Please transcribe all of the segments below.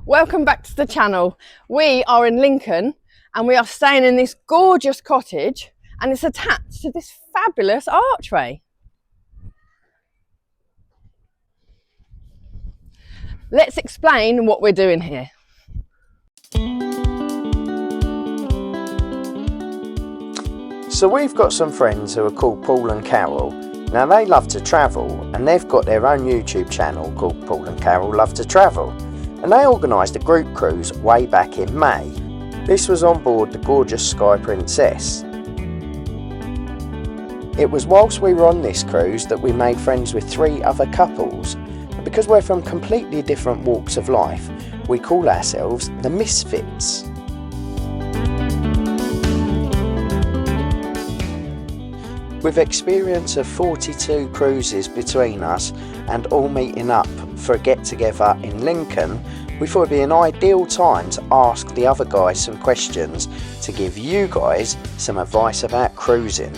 Welcome back to the channel. We are in Lincoln and we are staying in this gorgeous cottage and it's attached to this fabulous archway. Let's explain what we're doing here. So we've got some friends who are called Paul and Carol. Now they love to travel and they've got their own YouTube channel called Paul and Carol Love to Travel. And they organised a group cruise way back in May. This was on board the gorgeous Sky Princess. It was whilst we were on this cruise that we made friends with 3 other couples. And because we're from completely different walks of life, we call ourselves the Misfits. With experience of 42 cruises between us and all meeting up for a get-together in Lincoln, we thought it'd be an ideal time to ask the other guys some questions to give you guys some advice about cruising.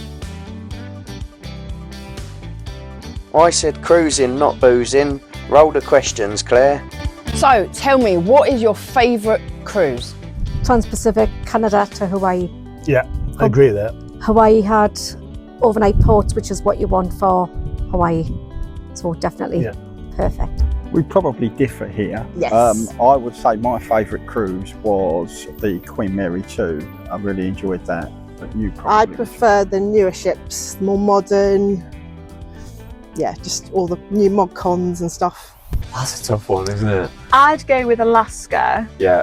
I said cruising, not boozing. Roll the questions, Claire. So tell me, what is your favourite cruise? Transpacific, Canada to Hawaii. Yeah, I agree with that. Hawaii had overnight ports, which is what you want for Hawaii. So definitely perfect. We probably differ here. Yes. I would say my favourite cruise was the Queen Mary 2. I really enjoyed that. But you probably... I prefer the newer ships, more modern. Yeah, just all the new mod cons and stuff. That's a tough one, isn't it? I'd go with Alaska. Yeah.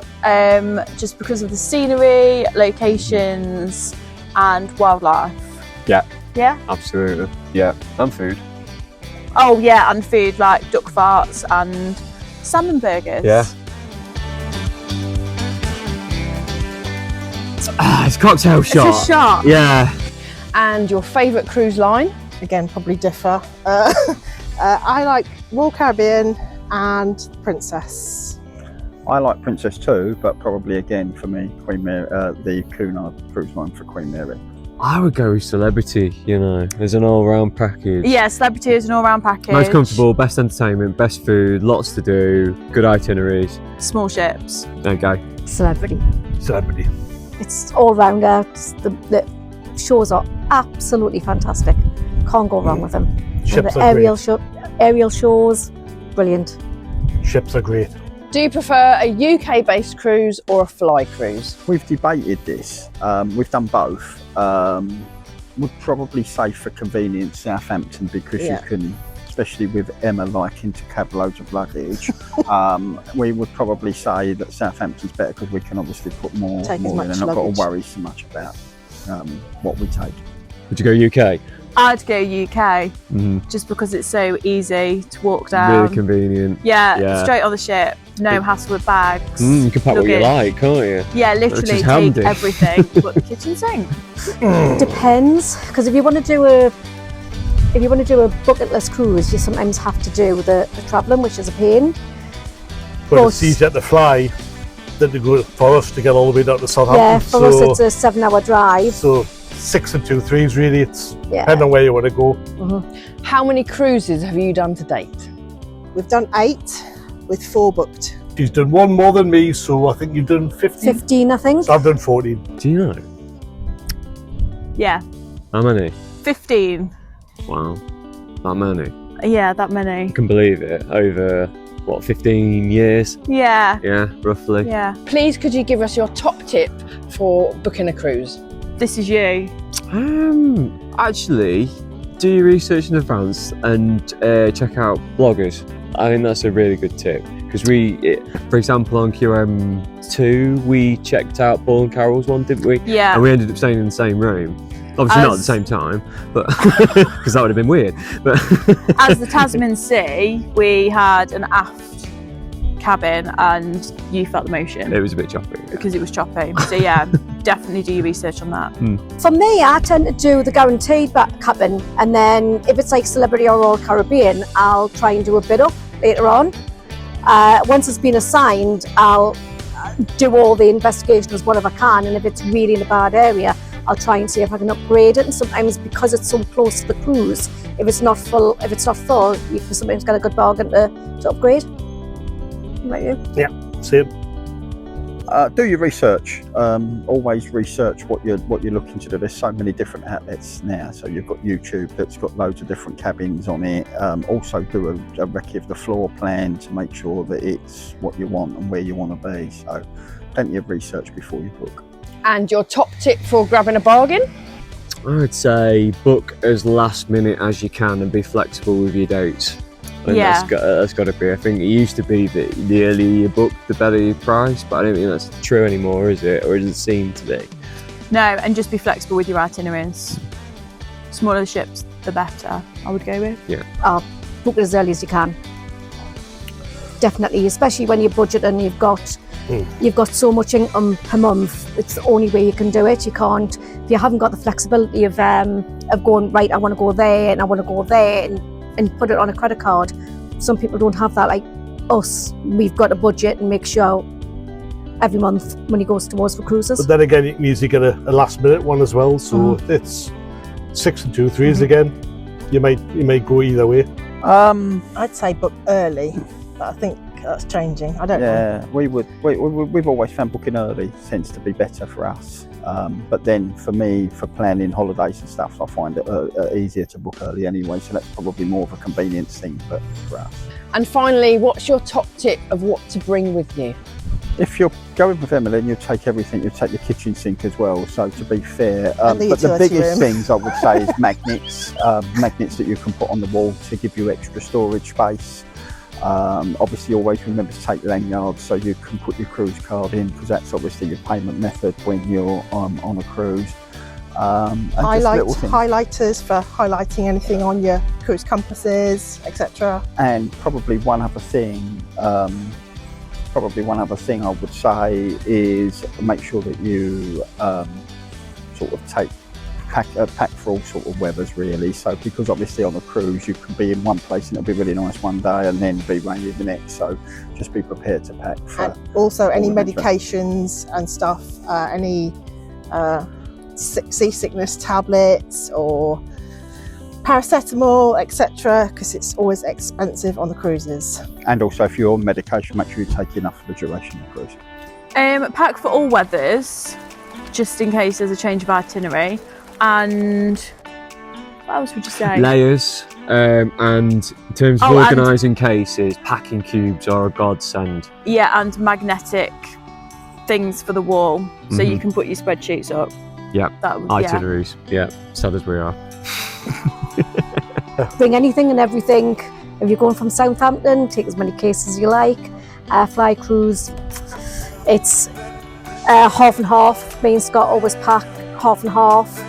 Just because of the scenery, locations, and wildlife. Yeah. Yeah? Absolutely. Yeah. And food. Oh yeah, and food like duck farts and salmon burgers. Yeah. It's cocktail shot. It's a shot. Yeah. And your favourite cruise line? Again, probably differ. I like Royal Caribbean and Princess. I like Princess too, but probably again for me, Queen Mary, the Cunard cruise line for Queen Mary. I would go with Celebrity, you know, as an all-round package. Yeah, Celebrity is an all-round package. Most comfortable, best entertainment, best food, lots to do, good itineraries. Small ships. There you go. Celebrity. Celebrity. It's all rounder. The shows are absolutely fantastic. Can't go wrong with them. Ships the are aerial shows, brilliant. Ships are great. Do you prefer a UK-based cruise or a fly cruise? We've debated this. We've done both. Would probably say for convenience Southampton because you can, especially with Emma liking to carry loads of luggage, we would probably say that Southampton's better because we can obviously put more in and not got to worry so much about what we take. Would you go UK? I'd go UK, just because it's so easy to walk down. Really convenient. Yeah, straight on the ship, no hassle with bags. You can pack what you like, can't you? Yeah, literally take everything but the kitchen sink. Depends, because if you want to do a bucket list cruise, you sometimes have to do the travelling, which is a pain. But it's easier to fly than to go for us to get all the way down to Southampton. Yeah, for us it's a 7-hour drive. So 6 and 2 3s really, it's depending on where you want to go. How many cruises have you done to date? We've done 8 with 4 booked. She's done 1 more than me, so I think you've done 15? 15, I think. So I've done 14. Do you know? Yeah. How many? 15. Wow. That many? Yeah, that many. I can believe it. Over, what, 15 years? Yeah. Yeah, roughly. Yeah. Please could you give us your top tip for booking a cruise? This is you. Actually, do your research in advance and check out bloggers. I think that's a really good tip because for example, on QM2 we checked out Paul and Carol's one, didn't we? Yeah. And we ended up staying in the same room. Obviously not at the same time, but because that would have been weird. But as the Tasman Sea, we had an aft cabin and you felt the motion. It was a bit choppy. Because it was choppy. So yeah, definitely do your research on that. For me, I tend to do the guaranteed cabin, and then if it's like Celebrity or Royal Caribbean, I'll try and do a bid up later on. Once it's been assigned, I'll do all the investigations whatever I can, and if it's really in a bad area, I'll try and see if I can upgrade it. And sometimes because it's so close to the cruise, if it's not full, you can sometimes get a good bargain to upgrade. What about you? Yeah. Same. Do your research. Always research what you're looking to do. There's so many different outlets now. So you've got YouTube that's got loads of different cabins on it. Also do a recce of the floor plan to make sure that it's what you want and where you want to be. So plenty of research before you book. And your top tip for grabbing a bargain? I'd say book as last minute as you can and be flexible with your dates. Yeah. That's got to be. I think it used to be that the earlier you book, the better your price, but I don't think that's true anymore, is it? Or does it seem to be? No, and just be flexible with your itineraries. Smaller the ships, the better, I would go with. Yeah. Book it as early as you can. Definitely, especially when you budget and you've got so much income per month. It's the only way you can do it. You can't, if you haven't got the flexibility of going, right, I want to go there and I want to go there and put it on a credit card. Some people don't have that, like us. We've got a budget and make sure every month money goes towards for cruises. But then again, you can easily get a last minute one as well. So it's 6 and 2 3s again. You might go either way. I'd say book early, but I think that's changing. I don't know. Yeah, we've always found booking early tends to be better for us. But then for me, for planning holidays and stuff, I find it easier to book early anyway. So that's probably more of a convenience thing for us. And finally, what's your top tip of what to bring with you? If you're going with Emily, you take everything. You take your kitchen sink as well. So to be fair, And the but the utility biggest room. things I would say is magnets, magnets that you can put on the wall to give you extra storage space. Obviously always remember to take lanyards so you can put your cruise card in, because that's obviously your payment method when you're on a cruise. And just little things. Highlighters for highlighting anything on your cruise compasses, etc. And probably one other thing I would say is make sure that you sort of pack for all sort of weathers really. So because obviously on a cruise you can be in one place and it'll be really nice one day and then be rainy the next. So just be prepared to pack for. And also any all of them. medications and stuff, any seasickness tablets or paracetamol, etc. Because it's always expensive on the cruises. And also if you're on medication, make sure you take enough for the duration of the cruise. Pack for all weathers, just in case there's a change of itinerary. And what else would you say? Layers, and in terms of Oh, and- organising cases, packing cubes are a godsend. Yeah, and magnetic things for the wall, so you can put your spreadsheets up. Yeah, That would, itineraries. Yeah, sad as we are. Bring anything and everything. If you're going from Southampton, take as many cases as you like. Fly cruise, it's half and half. Me and Scott always pack half and half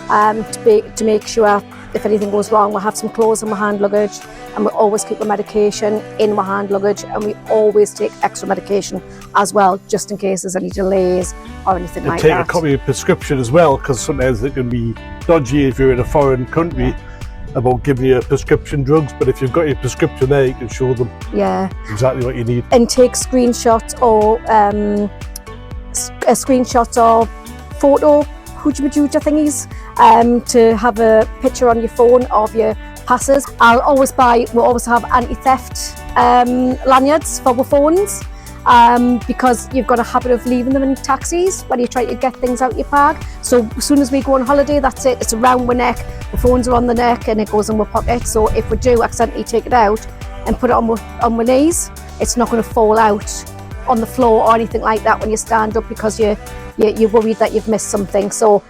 to make sure if anything goes wrong, we'll have some clothes in my hand luggage, and we always keep the medication in my hand luggage, and we always take extra medication as well, just in case there's any delays or anything And like take that. a copy of prescription as well, because sometimes it can be dodgy if you're in a foreign country about giving you prescription drugs. But if you've got your prescription there, you can show them Yeah, exactly what you need. and take screenshots or a screenshot or photo hooja thingies to have a picture on your phone of your passes. We'll always have anti-theft lanyards for our phones, because you've got a habit of leaving them in taxis when you try to get things out your bag. So as soon as we go on holiday, that's it, it's around our neck, the phones are on the neck and it goes in our pocket. So if we do accidentally take it out and put it on our knees, it's not going to fall out on the floor or anything like that when you stand up, because you're worried that you've missed something. So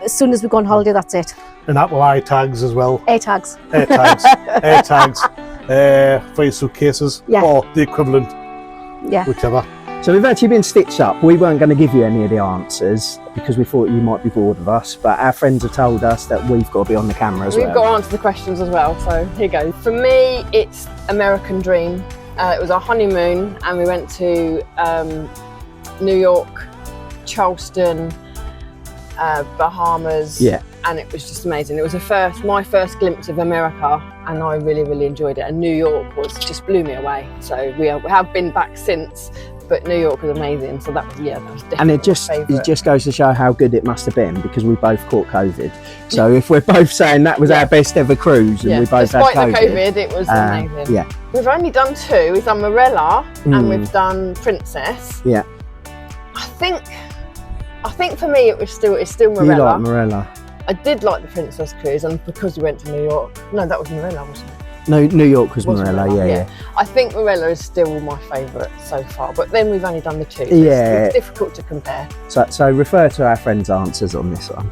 as soon as we go on holiday, that's it. And Apple eye tags as well. Air tags. Air tags for your suitcases, Yeah. or the equivalent, Yeah. whichever. So we've actually been stitched up. We weren't going to give you any of the answers because we thought you might be bored of us, but our friends have told us that we've got to be on the camera as We've well. got to answer the questions as well, so here goes. For me, it's American Dream. It was our honeymoon and we went to New York, Charleston, Bahamas, Yeah. and it was just amazing. It was my first glimpse of America, and I really, really enjoyed it. And New York just blew me away. So we have been back since, but New York was amazing. So that was definitely And it my just goes to show how good it must have been, because we both caught COVID. So if we're both saying that was our best ever cruise and we both Despite had the COVID, it was amazing. Yeah. We've only done 2. We've done Morella and we've done Princess. Yeah. I think for me it's still Morella. You like Morella? I did like the Princess cruise, and because we went to New York. No, that was Morella, wasn't it? No, New York was Morella, yeah. I think Morella is still my favourite so far, but then we've only done the 2. So Yeah. it's difficult to compare. So refer to our friends' answers on this one.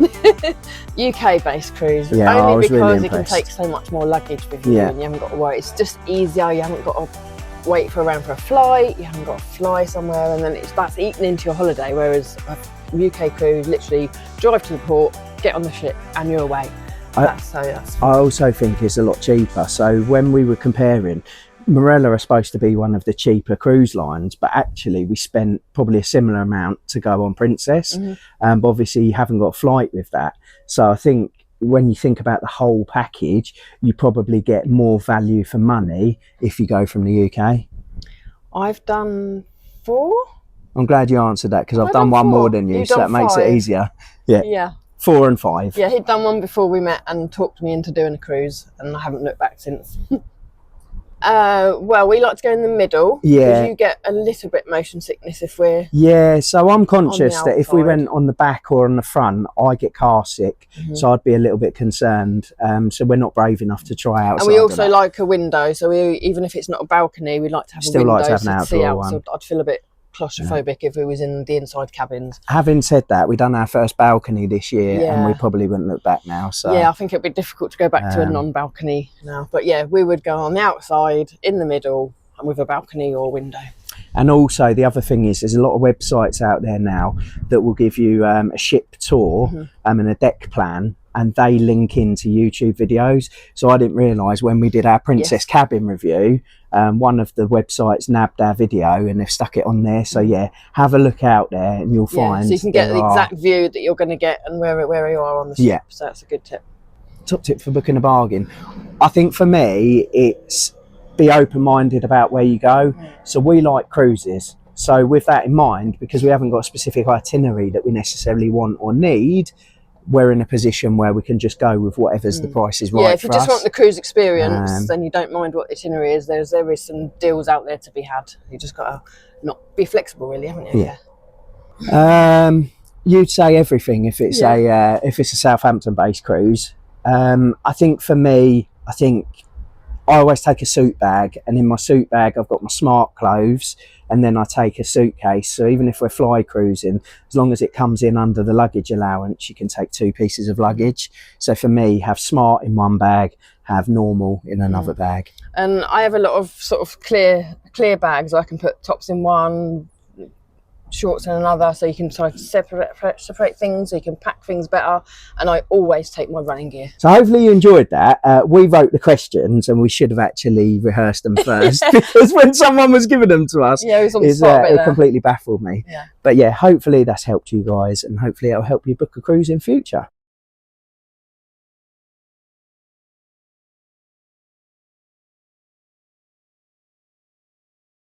UK-based cruise, Yeah, I only was because really it can impressed. take so much more luggage with you, Yeah. and you haven't got to worry. It's just easier. You haven't got to wait around for a flight. You haven't got to fly somewhere, and then that's eaten into your holiday. Whereas a UK cruise, literally drive to the port, get on the ship, and you're away. That's I also think it's a lot cheaper. So when we were comparing, Morella are supposed to be one of the cheaper cruise lines, but actually we spent probably a similar amount to go on Princess. But obviously you haven't got a flight with that. So I think when you think about the whole package, you probably get more value for money if you go from the UK. I've done 4. I'm glad you answered that, because I've done done one 4. more than you, You've so done that makes it 5. easier. Yeah. Yeah. 4 and 5. Yeah, he'd done one before we met and talked me into doing a cruise, and I haven't looked back since. Well, we like to go in the middle. Yeah. Because you get a little bit motion sickness if we're... Yeah, so I'm conscious On the that if we outside. went on the back or on the front, I get car sick, so I'd be a little bit concerned. So we're not brave enough to try outside. And we of also that. like a window, so even if it's not a balcony, we'd like to have Still a window like to have an to see outdoor out. So one. I'd feel a bit claustrophobic if we was in the inside cabins. Having said that, we done our first balcony this year, and we Yeah. probably wouldn't look back now. So Yeah, I think it'd be difficult to go back to a non-balcony now. But yeah, we would go on the outside, in the middle, and with a balcony or window. And also the other thing is, there's a lot of websites out there now that will give you a ship tour and a deck plan, and they link into YouTube videos. So I didn't realise when we did our Princess cabin review, one of the websites nabbed our video and they've stuck it on there. So yeah, have a look out there and you'll find so you can get there the are- exact view that you're going to get and where you are on the ship. Yeah. So that's a good tip. Top tip for booking a bargain. I think for me, it's be open-minded about where you go. So we like cruises. So with that in mind, because we haven't got a specific itinerary that we necessarily want or need, we're in a position where we can just go with whatever's the price is right. Yeah, if you for just us. want the cruise experience, then you don't mind what the itinerary is. There is some deals out there to be had. You just got to not be flexible, really, haven't you? Yeah. You'd say everything if it's a Southampton-based cruise. I think for me, I always take a suit bag, and in my suit bag I've got my smart clothes, and then I take a suitcase. So even if we're fly cruising, as long as it comes in under the luggage allowance, you can take 2 pieces of luggage. So for me, have smart in one bag, have normal in another bag. And I have a lot of sort of clear bags. I can put tops in one, shorts in another, so you can sort of separate things, so you can pack things better. And I always take my running gear. So hopefully you enjoyed that. We wrote the questions and we should have actually rehearsed them first, because when someone was giving them to us, Yeah, it was on the spot a bit it there. completely baffled me. Yeah. But yeah, hopefully that's helped you guys, and hopefully it'll help you book a cruise in future.